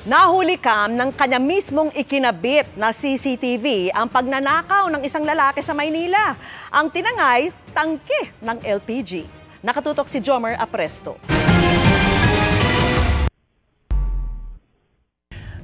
Nahuli kam ng kanya mismong ikinabit na CCTV ang pagnanakaw ng isang lalaki sa Maynila. Ang tinangay, tangke ng LPG. Nakatutok si Jomer Apresto.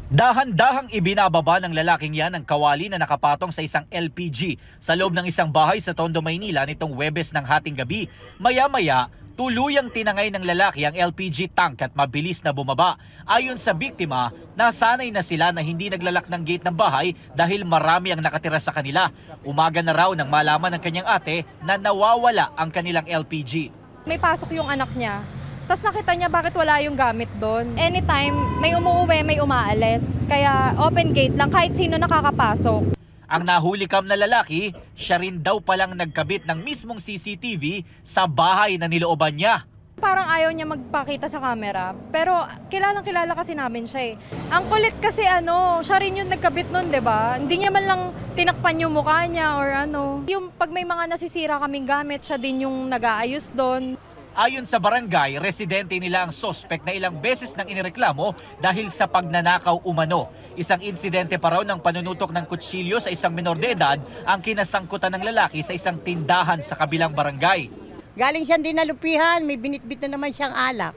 Dahan-dahang ibinababa ng lalaking yan ang kawali na nakapatong sa isang LPG sa loob ng isang bahay sa Tondo, Maynila nitong Huwebes ng hating gabi. Maya-maya, tuluyang tinangay ng lalaki ang LPG tank at mabilis na bumaba. Ayon sa biktima, nasanay na sila na hindi naglalak ng gate ng bahay dahil marami ang nakatira sa kanila. Umaga na raw nang malaman ng kanyang ate na nawawala ang kanilang LPG. May pasok yung anak niya. Tapos nakita niya bakit wala yung gamit doon. Anytime, may umuuwi, may umaalis. Kaya open gate lang kahit sino nakakapasok. Ang nahuli kam na lalaki, siya rin daw palang nagkabit ng mismong CCTV sa bahay na nilooban niya. Parang ayaw niya magpakita sa camera. Pero kilalang-kilala kasi namin siya eh. Ang kulit kasi siya rin yung nagkabit nun, 'di ba? Hindi niya man lang tinakpan yung mukha niya or ano. Yung pag may mga nasisira kaming gamit, siya din yung nag-aayos doon. Ayon sa barangay, residente nila ang sospek na ilang beses nang inireklamo dahil sa pagnanakaw umano. Isang insidente pa raw ng panunutok ng kutsilyo sa isang menor de edad ang kinasangkutan ng lalaki sa isang tindahan sa kabilang barangay. Galing siyang dinalupihan, may binitbit na naman siyang alak.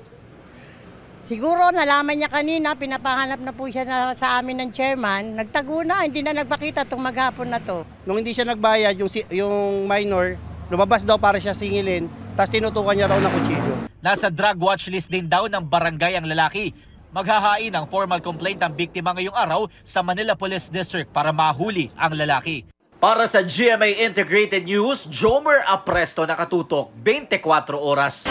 Siguro nalaman niya kanina, pinapahanap na po siya sa amin ng chairman. Nagtago na, hindi na nagpakita itong maghapon na to. Nung hindi siya nagbayad, yung minor, lumabas daw para siya singilin. Tapos tinutukan niya raw ng kutsilyo. Nasa drug watch list din daw ng barangay ang lalaki. Maghahain ng formal complaint ang biktima ngayong araw sa Manila Police District para mahuli ang lalaki. Para sa GMA Integrated News, Jomer Apresto, nakatutok 24 oras.